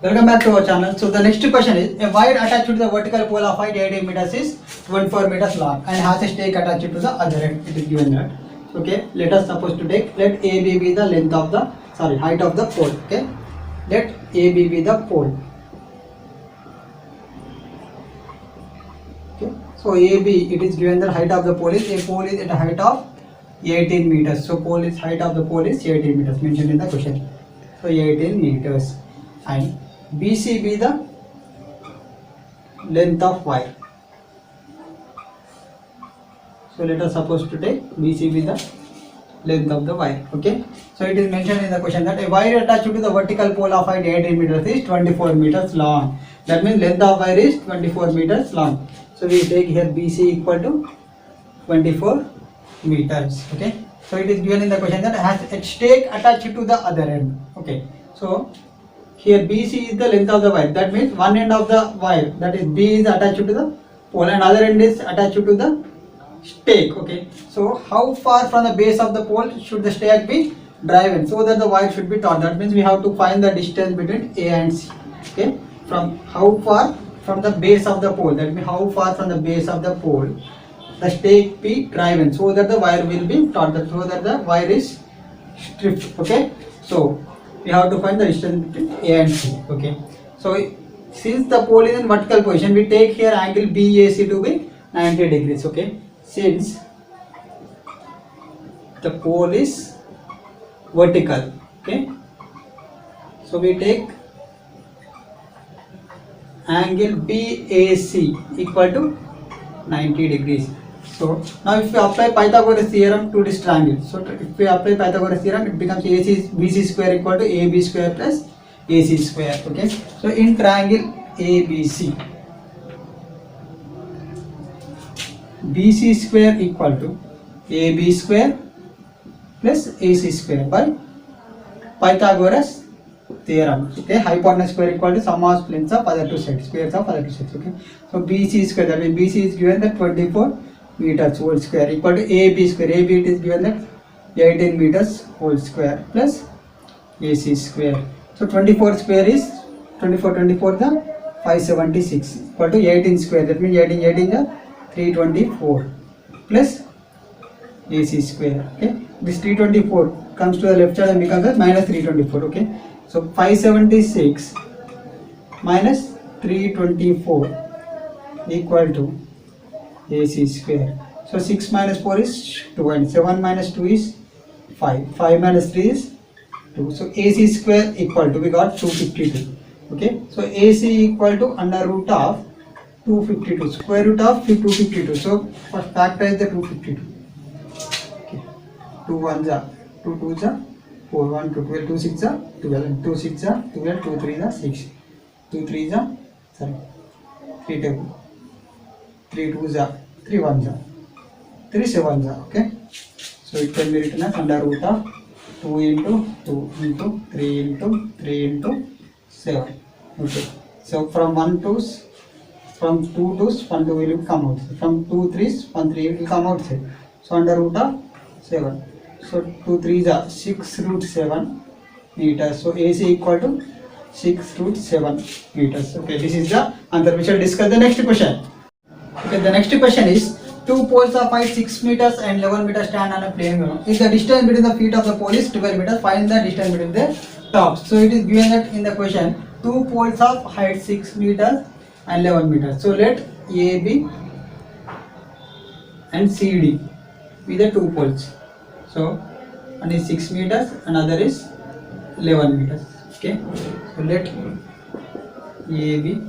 Welcome back to our channel. So the next question is, a wire attached to the vertical pole of height 18 meters is 24 meters long and has a stake attached to the other end. It is given that. Okay, let us suppose to take, let AB be the length of the, height of the pole. Okay, let AB be the pole. Okay, so AB, it is given that height of the pole is, a pole is at a height of 18 meters. So pole is, height of the pole is 18 meters mentioned in the question. So 18 meters. And BC be the length of wire. So let us suppose to take BC be the length of the wire. Okay. So it is mentioned in the question that a wire attached to the vertical pole of height 18 meters is 24 meters long. That means length of wire is 24 meters long. So we take here BC equal to 24 meters. Okay. So it is given in the question that has a stake attached to the other end. Okay. So here BC is the length of the wire. That means one end of the wire, that is B, is attached to the pole and other end is attached to the stake. Okay. So how far from the base of the pole should the stake be driven so that the wire should be taut? That means we have to find the distance between A and C. Okay. From how far from the base of the pole, that means how far from the base of the pole the stake be driven so that the wire will be taut, so that the wire is stripped. Okay. So we have to find the distance between A and C. Okay. So since the pole is in vertical position, we take here angle BAC to be 90 degrees. Okay. Since the pole is vertical. Okay. So we take angle BAC equal to 90 degrees. So now if we apply Pythagoras theorem to this triangle, so if we apply Pythagoras theorem, it becomes BC square equal to AB square plus AC square. Okay. So in triangle ABC, BC square equal to AB square plus AC square by Pythagoras theorem. Okay. Hypotenuse square equal to sum of lengths of other two sides, squares of other two sides. Okay. So BC square, that means BC is given that 24 meters whole square equal to AB square. AB it is given that 18 meters whole square plus AC square. So 24 square is 24 the 576 equal to 18 square. That means 18 the 324 plus AC square. Okay. This 324 comes to the left side and becomes as minus 324. Okay. So 576 minus 324 equal to AC square. So 6 minus 4 is 2 and 7 minus 2 is 5. 5 minus 3 is 2. So AC square equal to, we got 252. Okay. So AC equal to under root of 252. Square root of 252. So first factorize the 252. Okay. 2 1s are 2 2s are 4, 1 2 12, 2 6s are 12, and 2 6s are 12, 2 3s are 6, 2 3s are 3 2. 3 2s are 3 1s are 3 7s are. Okay. So it can be written as under root of 2 into 2 into 3 into 3 into 7. Okay. So from 1 2s, from 2 2s 1 2 will come out. From 2 3s 1 3 will come outside. So under root of 7. So 2 3s are 6 root 7 meters. So AC equal to 6 root 7 meters. Okay. This is the answer. We shall discuss the next question. Okay, the next question is, two poles of height 6 meters and 11 meters stand on a plane ground. If the distance between the feet of the pole is 12 meters, find the distance between the tops. So it is given that in the question, two poles of height 6 meters and 11 meters. So let AB and CD be the two poles. So one is 6 meters, another is 11 meters. Okay. So let AB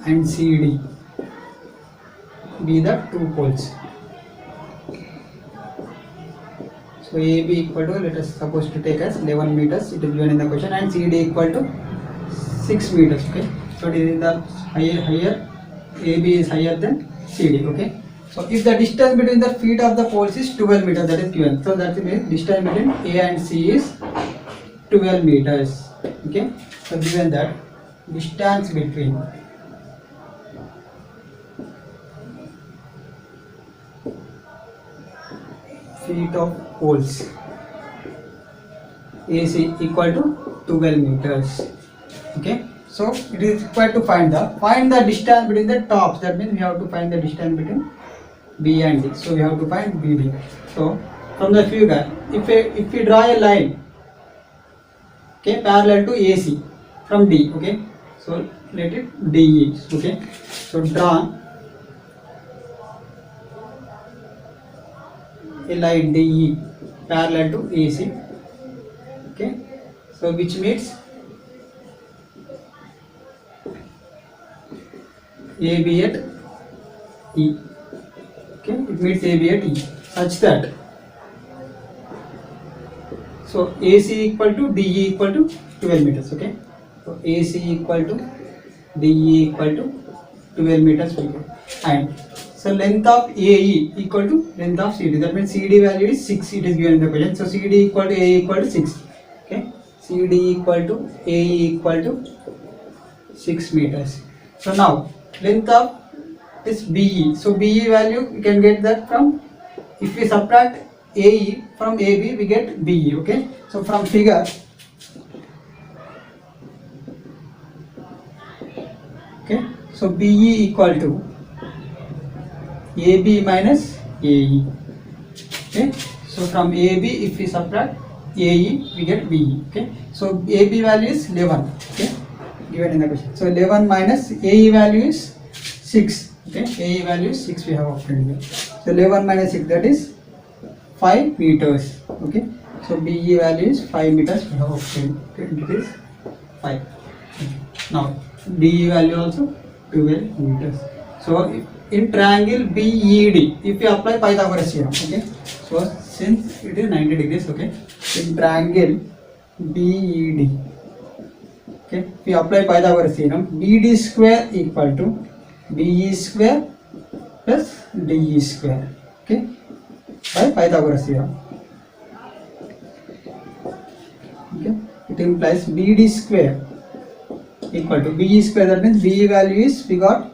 and CD be the two poles. So AB equal to, let us suppose to take as 11 meters, it is given in the question, and CD equal to 6 meters. Okay. So it is in the higher AB is higher than CD. Okay. So if the distance between the feet of the poles is 12 meters, that is given. So that means distance between A and C is 12 meters. Okay. So given that distance between feet of poles AC equal to 12 meters. Okay, so it is required to find the distance between the tops. That means we have to find the distance between B and D. So we have to find BD. So from the figure, if we draw a line, okay, parallel to AC from D, okay, so let it DE. Okay, so draw a line DE parallel to AC. Okay, so which means AB at E. Okay, it meets AB at E such that so AC equal to DE equal to 12 meters. Okay, so AC equal to DE equal to 12 meters and so length of AE equal to length of CD. That means CD value is 6. It is given in the question. So CD equal to AE equal to 6. Okay, CD equal to AE equal to 6 meters. So now length of is BE. So BE value we can get that from, if we subtract AE from AB we get BE. Okay, so from figure, okay, so BE equal to AB minus AE. Okay, so from AB if we subtract AE we get BE. Okay, so AB value is 11. Okay, given in the question. So 11 minus AE value is 6. Okay, AE value is 6 we have obtained here. So 11 minus 6, that is 5 meters. Okay, so BE value is 5 meters we have obtained. Okay, it is 5. Okay. Now DE value also 12 meters. So in triangle BED, if you apply Pythagoras theorem, okay, so since it is 90 degrees, okay, in triangle BED, okay, if we apply Pythagoras theorem, BD square equal to BE square plus DE square. Okay, by Pythagoras theorem. Okay, it implies BD square equal to BE square. That means BE value is, we got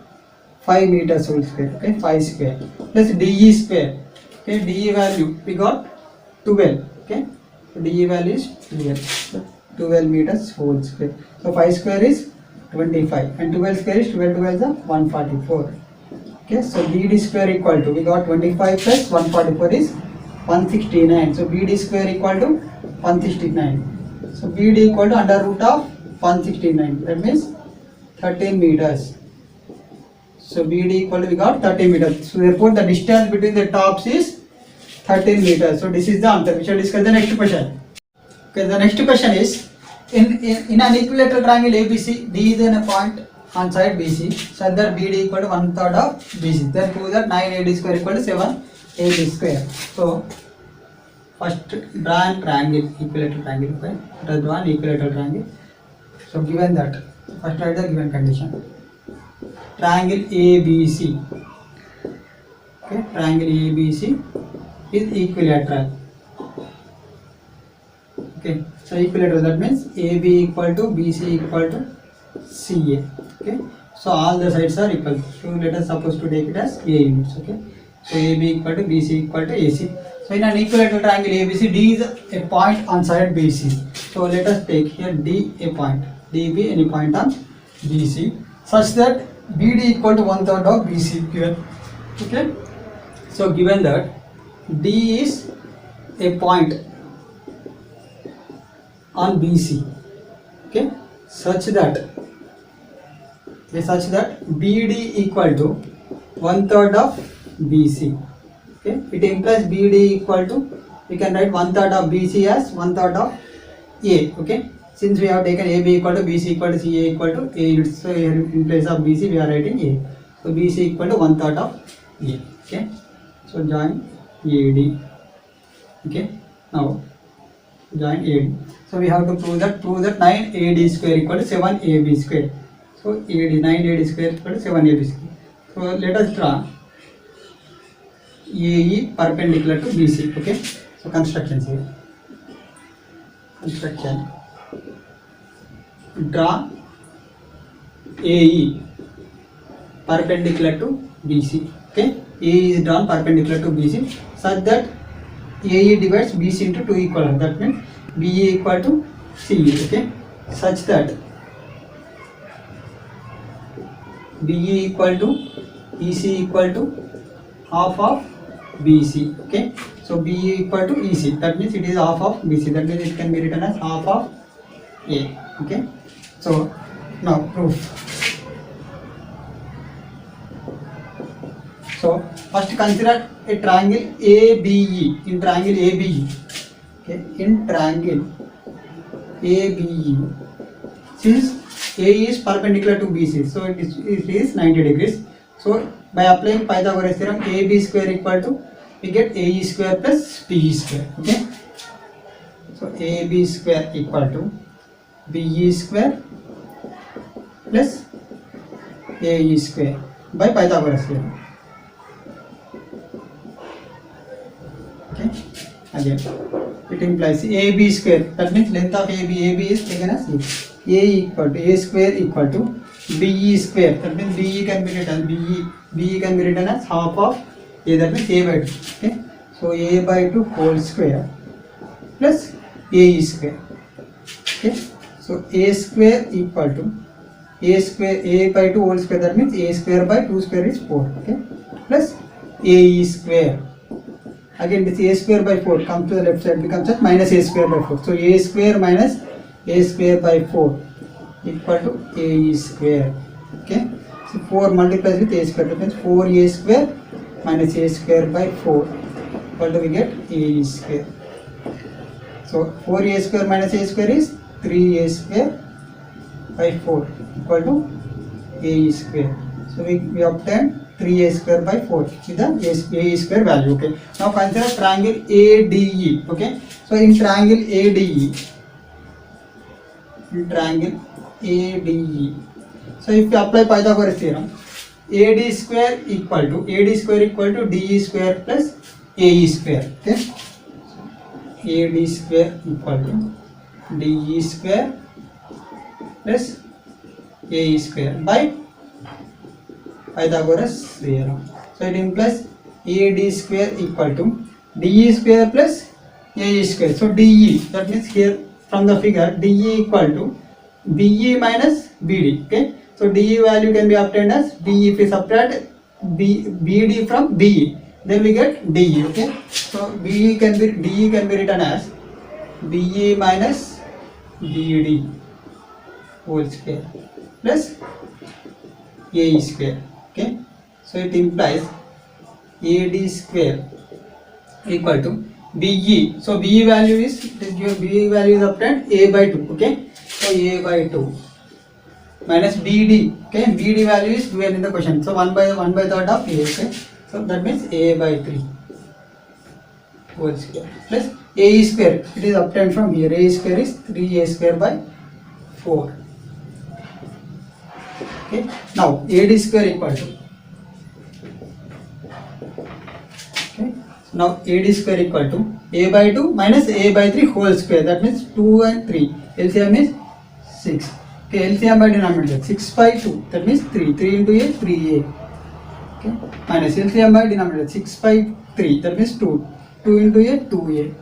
5 meters whole square. Okay, 5 square plus DE square. Okay, DE value we got 12. Okay, so DE value is 12. So 12 meters whole square. So 5 square is 25 and 12 square is 12 12 is 144. Okay, so BD square equal to, we got 25 plus 144 is 169. So BD square equal to 169. So BD equal to under root of 169. That means 13 meters. So BD equal to, we got 13 meters. So therefore the distance between the tops is 13 meters. So this is the answer. We shall discuss the next question. Okay, the next question is, in an equilateral triangle ABC, D is in a point on side BC, so that BD equal to 1/3 of BC. Then prove that 9AD square equal to 7AB square. So first draw an triangle, equilateral triangle. Okay, let us draw an equilateral triangle. So given that, first write the given condition. Triangle ABC. Okay, triangle ABC is equilateral. Okay, so equilateral, that means AB equal to BC equal to CA. Okay, so all the sides are equal. So let us suppose to take it as A units. Okay, so AB equal to BC equal to AC. So in an equilateral triangle ABC, D is a point on side BC. So let us take here D a point, D be any point on BC, such that BD equal to 1/3 of BC given. Okay, so given that D is a point on BC, okay, such that BD equal to 1/3 of BC. Okay, it implies BD equal to, we can write 1/3 of BC as 1/3 of A. Okay, since we have taken AB equal to BC equal to CA equal to A units, so here in place of BC we are writing A. So BC equal to 1/3 of A. Okay, so join AD. Okay, now join AD. So we have to prove that 9AD square equal to 7AB square. So AD, 9AD square equal to 7AB square. So let us draw AE perpendicular to BC. Okay, so constructions here. Construction. Draw AE perpendicular to BC. Okay, AE is drawn perpendicular to BC such that AE divides BC into two equal. That means BE equal to CE. Okay, such that BE equal to EC equal to half of BC. Okay, so BE equal to EC, that means it is half of BC, that means it can be written as half of A. Okay, so now proof. So first consider a triangle ABE. In triangle ABE, okay, in triangle ABE, since A is perpendicular to BC, so it is 90 degrees. So by applying Pythagoras theorem, AB square equal to, we get AE square plus BE square. Okay, so AB square equal to BE square plus AE square by Pythagoras theorem. Okay, again it implies AB square, that means length of AB is taken as A equal to A square equal to BE square, that means BE can be written BE can be written as half of A, that means A by 2. Okay, so A by 2 whole square plus AE square. Okay, so A square equal to A square, A by 2 whole square, that means A square by 2 square is 4. Okay, plus AE square. Again this A square by 4 comes to the left side, becomes as minus A square by 4. So A square minus A square by 4 equal to AE square. Okay, so 4 multiplies with A square, that means 4A square minus A square by 4 equal to, we get AE square. So 4A square minus A square is 3A square by 4 equal to AE square. So we obtain 3A square by 4 with the AE square value. Okay, now consider triangle ADE. Okay, so in triangle ADE, so if you apply Pythagoras theorem, AD square equal to DE square plus AE square. Okay, AD square equal to DE square plus AE square by Pythagoras theorem. So it implies AD square equal to DE square plus AE square. So DE, that means here from the figure DE equal to BE minus BD. Okay, so DE value can be obtained as BE. If we subtract BD from BE, then we get DE. Okay, so DE can be written as BE minus BD whole square plus AE square. Okay, so it implies AD square equal to BE. So BE value is obtained A by 2. Okay, so A by 2 minus BD. Okay, BD value is given in the question. So 1 by third of A. Okay, so that means A by 3 whole square plus AE square. It is obtained from here. A square is 3A square by 4. Okay, now AD square equal to, okay, now AD square equal to A by 2 minus A by 3 whole square, that means 2 and 3. LCM is 6. Okay, LCM by denominator 6 by 2, that means 3 into A 3A. Okay, minus LCM by denominator 6 by 3, that means 2 into A 2A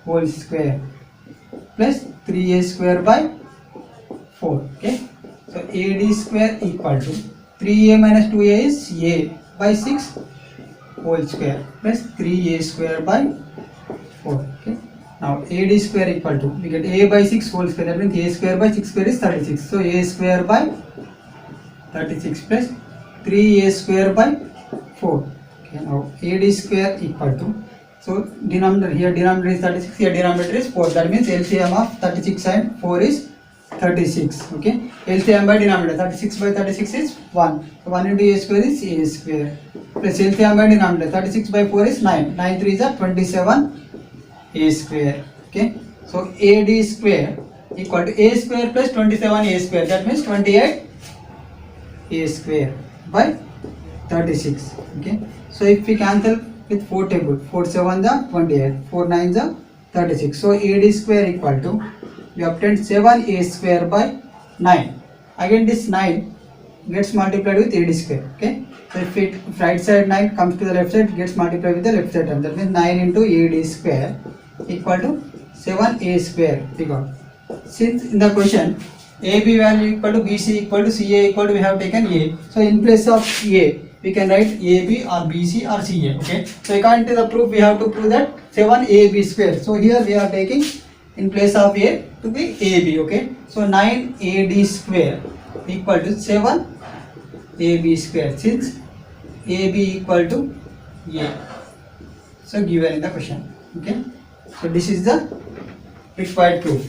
whole square plus 3A square by 4. Okay, so AD square equal to 3A minus 2A is A by 6 whole square plus 3A square by 4. Okay, now AD square equal to, we get A by 6 whole square, that means A square by 6 square is 36. So A square by 36 plus 3A square by 4. Okay, now AD square equal to, so denominator is 36, here denominator is 4, that means LCM of 36 and 4 is 36. Okay, LCM by denominator 36 by 36 is 1. So 1 into A square is A square plus LCM by denominator 36 by 4 is 9. 9 3 is 27 A square. Okay, so AD square equal to A square plus 27 A square, that means 28 A square by 36. Okay, so if we cancel with 4 table, 4 7 is 28, 4 9 is 36. So AD square equal to, we obtained 7A square by 9. Again this 9 gets multiplied with AD square. Okay, so if right side 9 comes to the left side, it gets multiplied with the left side term, that means 9 into AD square equal to 7A square. We got, since in the question AB value equal to BC equal to CA equal to we have taken A. So in place of A we can write AB or BC or CA. Okay. So according to the proof we have to prove that 7AB square. So here we are taking in place of A to be AB. Okay. So 9AD square equal to 7AB square since AB equal to A. So given in the question. Okay. So this is the required proof.